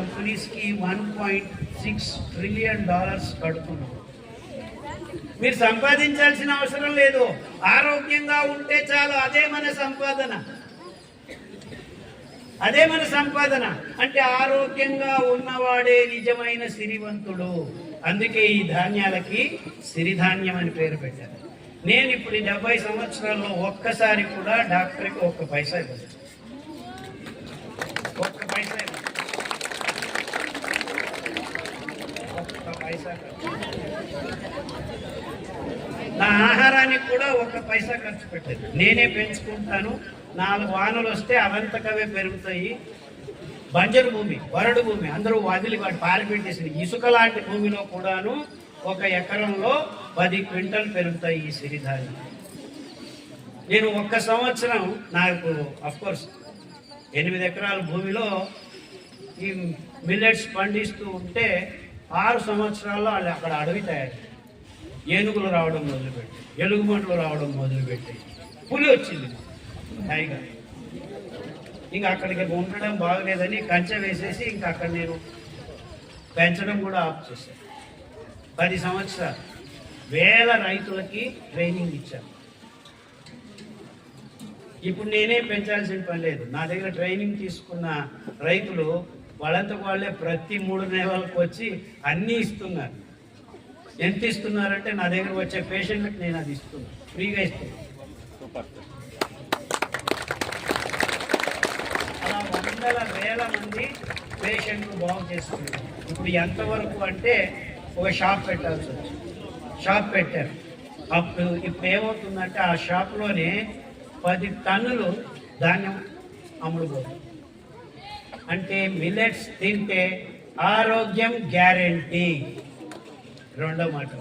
కంపెనీస్కి $1.6 ట్రిలియన్ కడుతున్నాం. మీరు సంపాదించాల్సిన అవసరం లేదు, ఆరోగ్యంగా ఉంటే చాలు. అదే మన సంపాదన, అదే మన సంపాదన. అంటే ఆరోగ్యంగా ఉన్నవాడే నిజమైన సిరివంతుడు. అందుకే ఈ ధాన్యాలకి సిరిధాన్యం అని పేరు పెట్టారు. నేను ఇప్పుడు 70 సంవత్సరాల్లో ఒక్కసారి కూడా డాక్టర్కి ఒక్క పైసా ఇవ్వలేదు, ఒక్క పైసా ఇవ్వలేదు, ఒక్క పైసా. నా ఆహారానికి కూడా ఒక్క పైసా ఖర్చు పెట్టలేదు. నేనే పెంచుకుంటాను. 4 వానలు వస్తే అవంతకవే పెరుగుతాయి. బంజరు భూమి, వరడు భూమి అందరూ వదిలి వాటి పారిపెట్టేసింది. ఇసుక లాంటి భూమిలో కూడాను 1 ఎకరంలో 10 క్వింటల్ పెరుగుతాయి ఈ సిరిధాన్యం. నేను ఒక్క సంవత్సరం, నాకు అఫ్కోర్స్ 8 ఎకరాల భూమిలో ఈ మిల్లెట్స్ పండిస్తూ ఉంటే 6 సంవత్సరాల్లో వాళ్ళు అక్కడ అడవి తయారు, ఏనుగులు రావడం మొదలుపెట్టి, ఎలుగుబంట్లు రావడం మొదలుపెట్టి, పులి వచ్చింది టైగర్. ఇంకా అక్కడికి ఉండడం బాగలేదని కంచె వేసేసి ఇంకా అక్కడ నేను పెంచడం కూడా ఆఫ్ చేశాను. 10 సంవత్సరాలు వేల రైతులకి ట్రైనింగ్ ఇచ్చాను. ఇప్పుడు నేనే పెంచాల్సిన పని లేదు. నా దగ్గర ట్రైనింగ్ తీసుకున్న రైతులు వాళ్ళంతకు వాళ్ళే ప్రతి 3 నెలలకు వచ్చి అన్నీ ఇస్తున్నారు. ఎంత ఇస్తున్నారంటే నా దగ్గర వచ్చే పేషెంట్కి నేను అది ఇస్తున్నాను, ఫ్రీగా ఇస్తున్నాను. అలా వందల వేల మంది పేషెంట్లు బాగు చేసుకున్నారు. ఇప్పుడు ఎంతవరకు అంటే ఒక షాప్ పెట్టాల్సి వచ్చింది. షాప్ పెట్టారు. అప్పుడు ఇప్పుడు ఏమవుతుందంటే ఆ షాప్లోనే 10 టన్నులు ధాన్యం అమ్ముడుపోతుంది. అంటే మిల్లెట్స్ తింటే ఆరోగ్యం గ్యారెంటీ. రెండో మాట.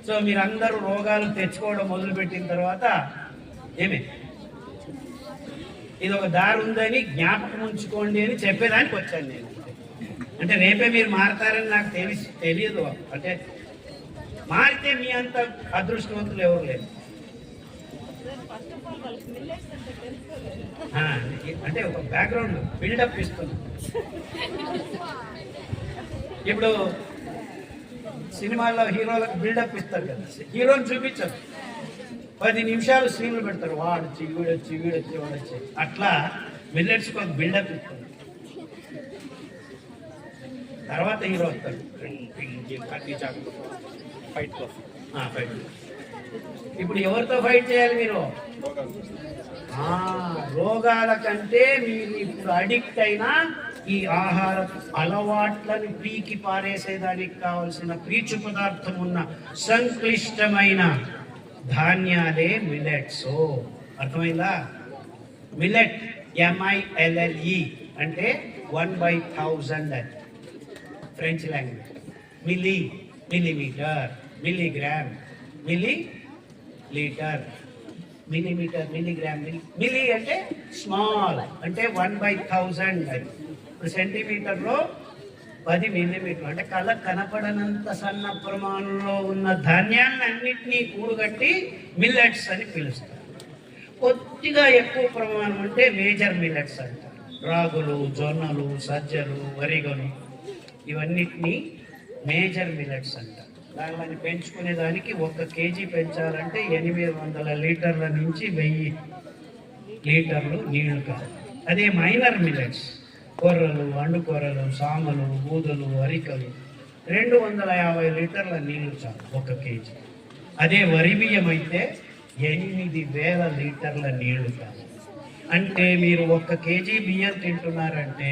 సో మీరందరూ రోగాలు తెచ్చుకోవడం మొదలుపెట్టిన తర్వాత ఏమే ఇది ఒక దారి ఉందని జ్ఞాపకం ఉంచుకోండి అని చెప్పేదానికి వచ్చాను నేను. అంటే రేపే మీరు మారతారని నాకు తెలియదు. అంటే మారితే మీ అంత అదృష్టవంతులు ఎవరు లేరు. అంటే ఒక బ్యాక్గ్రౌండ్ బిల్డప్ ఇస్తుంది. ఇప్పుడు సినిమాల్లో హీరోలకు బిల్డప్ ఇస్తారు కదా, హీరోని చూపించరు, 10 నిమిషాలు సీన్లు పెడతారు. వాడొచ్చి వీడొచ్చి వీడొచ్చి వాడొచ్చి, అట్లా మిల్లెట్స్కి ఒక బిల్డప్ ఇస్తారు. తర్వాత హీరో వస్తాడు ఫైట్. ఇప్పుడు ఎవరితో ఫైట్ చేయాలి మీరు? రోగాల కంటే మీరు ఇప్పుడు అడిక్ట్ అయినా ఈ ఆహార అలవాట్లను పీకి పారేసేదానికి కావలసిన పీచు పదార్థం ఉన్న సంక్లిష్టమైన ధాన్యాలే మిల్లెట్స్. అర్థమైందా? మిల్లెట్ MILLE అంటే 1/1000 అని French language. Milli millimetre, milligram, milli litre, millimetre, milligram, milli అంటే స్మాల్, అంటే 1/1000 అని. ఇప్పుడు సెంటీమీటర్లో 10 మిల్లీమీటర్లు, అంటే కళ్ళకు కనపడనంత సన్న ప్రమాణంలో ఉన్న ధాన్యాన్ని అన్నింటినీ కూడగట్టి మిల్లెట్స్ అని పిలుస్తారు. కొద్దిగా ఎక్కువ ప్రమాణం అంటే మేజర్ మిల్లెట్స్ అంటారు. రాగులు, జొన్నలు, సజ్జలు, వరిగలు, ఇవన్నిటినీ మేజర్ మిల్లెట్స్ అంటారు. దాన్ని పెంచుకునేదానికి 1 కేజీ పెంచాలంటే 800 లీటర్ల నుంచి 1000 లీటర్లు నీళ్లు కావాలి. అదే మైనర్ మిల్లెట్స్, కొర్రలు, అండుకొర్రలు, సామలు, బూదలు, అరికలు 250 లీటర్ల నీళ్లు చాలు 1 కేజీ. అదే వరి బియ్యం అయితే 8000 లీటర్ల నీళ్లు కావాలి. అంటే మీరు 1 కేజీ బియ్యం తింటున్నారంటే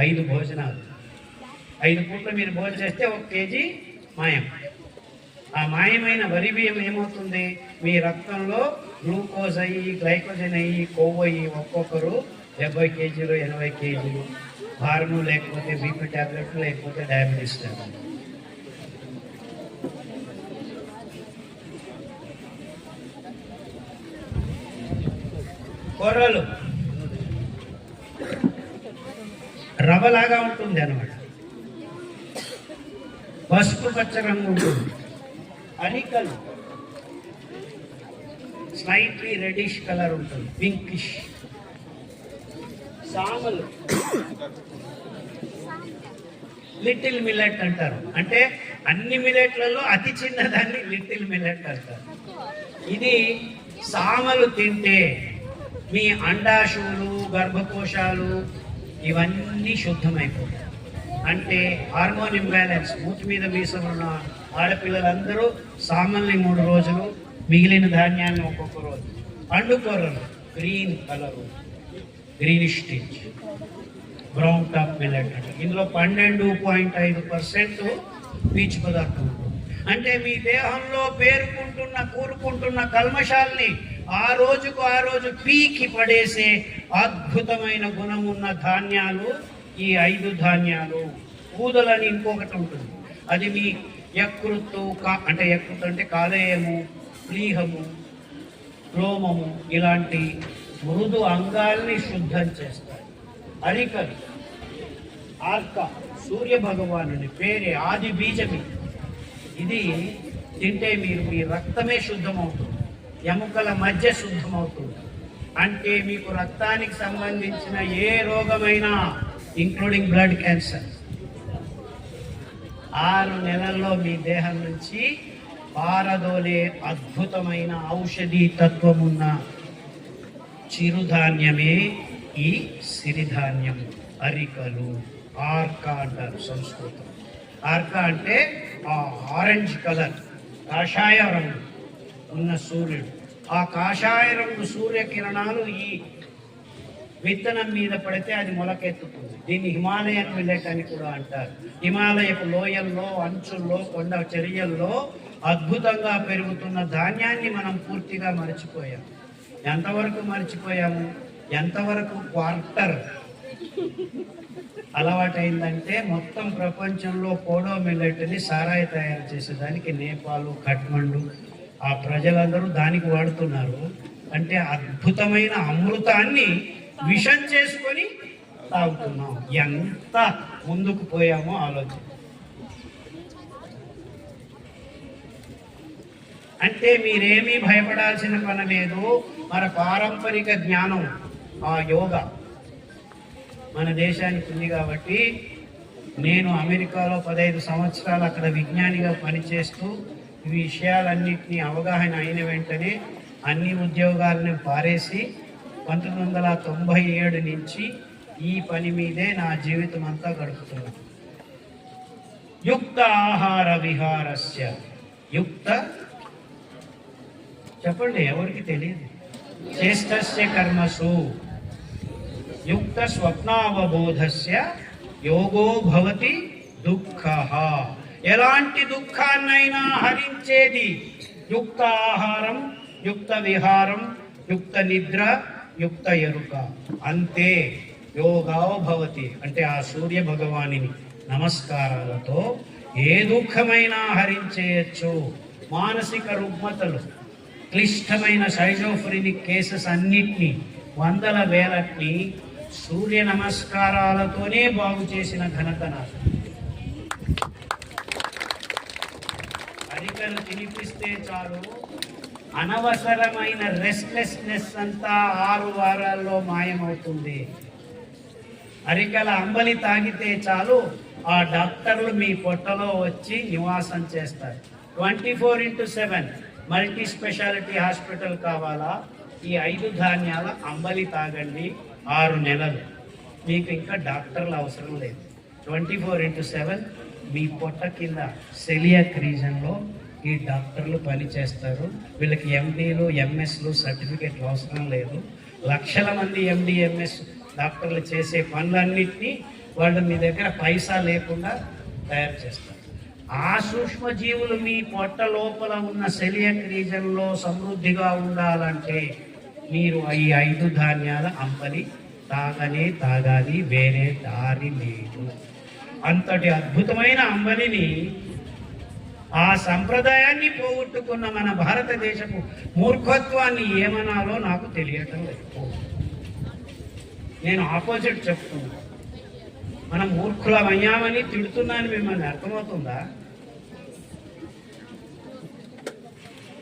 5 భోజనాలు, 5 పూట్ల మీరు భోజనం చేస్తే 1 కేజీ మాయం. ఆ మాయమైన వరి బియ్యం ఏమవుతుంది? మీ రక్తంలో గ్లూకోజ్ అయ్యి, గ్లైకోజన్ అయ్యి, కొవ్వు అయ్యి ఒక్కొక్కరు 70 కేజీలు, 80 కేజీలు భారము, లేకపోతే బీపీ ట్యాబ్లెట్లు, లేకపోతే డయాబెటీస్ ట్యాబ్లెట్. కొర్రలు రవ్వలాగా ఉంటుంది అన్నమాట, పసుపు పచ్చ రంగు ఉంటుంది. అరికలు స్లైట్లీ రెడిష్ కలర్ ఉంటుంది, పింకిష్. సామలు లిటిల్ మిల్లెట్ అంటారు. అంటే అన్ని మిల్లెట్లలో అతి చిన్నదాన్ని లిటిల్ మిల్లెట్ అంటారు. ఇది సామలు తింటే మీ అండాశువులు, గర్భకోశాలు ఇవన్నీ శుద్ధమైపోతాయి. అంటే హార్మోన్ ఇంబ్యాలెన్స్, మూతి మీద మీసం ఉన్న ఆడపిల్లలందరూ సామల్ని 3 రోజులు, మిగిలిన ధాన్యాన్ని ఒక్కొక్క రోజు. పండుకూరలు green colour, greenish tinge, brown top millet అంటే ఇందులో 12.5% పీచు పదార్థం ఉంటుంది. అంటే మీ దేహంలో కూరుకుంటున్న కల్మషాల్ని ఆ రోజు పీకి పడేసే అద్భుతమైన గుణమున్న ధాన్యాలు ఈ 5 ధాన్యాలు. ఊదలని ఇంకొకటి ఉంటుంది, అది మీ యకృత్తు అంటే యకృత్తు అంటే కాలేయము, ప్లీహము, క్లోమము ఇలాంటి మృదు అంగాల్ని శుద్ధం చేస్తాయి. అరికలు ఆర్క సూర్య భగవానుని పేరే, ఆది బీజమి. ఇది తింటే మీ రక్తమే శుద్ధమవుతుంది, ఎముకల మధ్య శుద్ధమవుతుంది. అంటే మీకు రక్తానికి సంబంధించిన ఏ రోగమైనా, ఇంక్లూడింగ్ బ్లడ్ క్యాన్సర్, 6 నెలల్లో మీ దేహం నుంచి పారదోలే అద్భుతమైన ఔషధీ తత్వమున్న చిరుధాన్యమే ఈ సిరిధాన్యం. అరికలు, ఆర్క అంటారు సంస్కృతం. ఆర్క అంటే ఆ ఆరెంజ్ కలర్, కాషాయ రంగు ఉన్న సూర్యుడు. ఆ కాషాయ రంగు సూర్యకిరణాలు ఈ విత్తనం మీద పడితే అది మొలకెత్తుతుంది. దీన్ని హిమాలయన్ మిల్లెట్ అని కూడా అంటారు. హిమాలయపు లోయల్లో, అంచుల్లో, కొండ చర్యల్లో అద్భుతంగా పెరుగుతున్న ధాన్యాన్ని మనం పూర్తిగా మర్చిపోయాం. ఎంతవరకు మర్చిపోయాము? ఎంతవరకు క్వార్టర్ అలవాటైందంటే మొత్తం ప్రపంచంలో కోడో మిల్లెట్ని సారాయి తయారు చేసేదానికి నేపాల్, ఖట్మండు ఆ ప్రజలందరూ దానికి వాడుతున్నారు. అంటే అద్భుతమైన అమృతాన్ని విషం చేసుకొని తాగుతున్నాం. ఎంత ముందుకు పోయామో ఆలోచన. అంటే మీరేమీ భయపడాల్సిన పని లేదు. మన పారంపరిక జ్ఞానం, ఆ యోగా మన దేశానికి ఉంది కాబట్టి, నేను అమెరికాలో 15 సంవత్సరాలు అక్కడ విజ్ఞానిగా పనిచేస్తూ ఈ విషయాలన్నింటినీ అవగాహన అయిన వెంటనే అన్ని ఉద్యోగాలను పారేసి 1997 నుంచి ఈ పని మీదే నా జీవితం అంతా గడుపుతున్నాను. యుక్త ఆహార విహారస్య, యుక్త చెప్పండి, ఎవరికి తెలియదు. శ్రేష్టస్య కర్మసు యుక్త స్వప్నావబోధస్య యోగో భవతి దుఃఖః. ఎలాంటి దుఃఖాన్నైనా హరించేది యుక్త ఆహారం, యుక్త విహారం, యుక్త నిద్ర, యుక్త ఎరుక. అంతే యోగా భవతి. అంటే ఆ సూర్య భగవానిని నమస్కారాలతో ఏ దుఃఖమైనా హరించేయచ్చు. మానసిక రుగ్మతలు, క్లిష్టమైన సైజోఫ్రెనిక్ కేసెస్ అన్నిటినీ, వందల వేలట్ని సూర్య నమస్కారాలతోనే బాగు చేసిన ఘనత నాది. అరికలు తినిపిస్తే చాలు, అనవసరమైన రెస్ట్లెస్నెస్ అంతా 6 వారాల్లో మాయమవుతుంది. అరికల అంబలి తాగితే చాలు, ఆ డాక్టర్లు మీ పొట్టలో వచ్చి నివాసం చేస్తారు. 24/7 మల్టీ స్పెషాలిటీ హాస్పిటల్ కావాలా? ఈ 5 ధాన్యాల అంబలి తాగండి 6 నెలలు. మీకు ఇంకా డాక్టర్లు అవసరం లేదు. 24/7 మీ పొట్ట కింద సెలియాక్ రీజన్లో ఈ డాక్టర్లు పనిచేస్తారు. వీళ్ళకి ఎండీలు, ఎంఎస్లు సర్టిఫికెట్లు అవసరం లేదు. లక్షల మంది ఎండి, ఎంఎస్ డాక్టర్లు చేసే పనులన్నింటినీ వాళ్ళు మీ దగ్గర పైసా లేకుండా తయారు చేస్తారు. ఆ సూక్ష్మజీవులు మీ పొట్ట లోపల ఉన్న సెలియాక్ రీజన్లో సమృద్ధిగా ఉండాలంటే మీరు ఈ 5 ధాన్యాల అంబలి తాగాలి, వేరే దారి లేదు. అంతటి అద్భుతమైన అంబలిని, ఆ సంప్రదాయాన్ని పోగొట్టుకున్న మన భారతదేశపు మూర్ఖత్వాన్ని ఏమనాలో నాకు తెలియటం లేదు. నేను ఆపోజిట్ చెప్తున్నా. మనం మూర్ఖులమయ్యామని తిడుతున్నాను మిమ్మల్ని, అర్థమవుతుందా?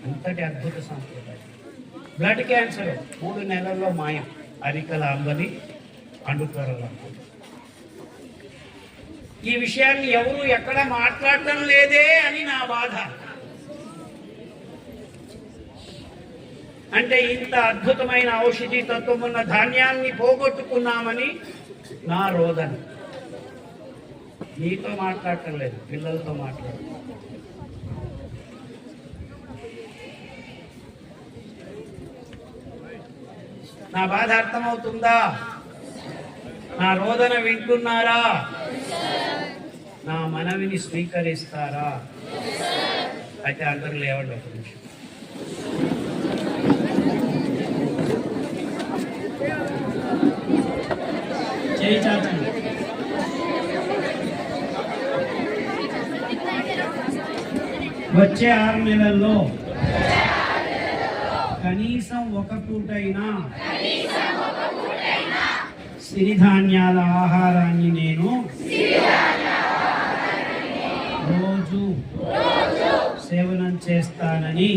అంతటి అద్భుత సంప్రదాయం. బ్లడ్ క్యాన్సర్ 3 నెలల్లో మాయం. అరికల అంబలి, అండుకూరల అంబలి. ఈ విషయాన్ని ఎవరు ఎక్కడ మాట్లాడటం లేదే అని నా బాధ. అంటే ఇంత అద్భుతమైన ఔషధి తత్వం ఉన్న ధాన్యాన్ని పోగొట్టుకున్నామని నా రోదన. నీతో మాట్లాడటం లేదు, పిల్లలతో మాట్లాడు. నా బాధ అర్థమవుతుందా? నా రోదన వింటున్నారా? నా మనవిని స్వీకరిస్తారా? అయితే అందరూ లేవండి ఒక నిమిషం. చేయి చాచండి. వచ్చే 6 నెలల్లో కనీసం ఒక పూటైనా సిరిధాన్యాల ఆహారాన్ని నేను రోజు సేవనం చేస్తానని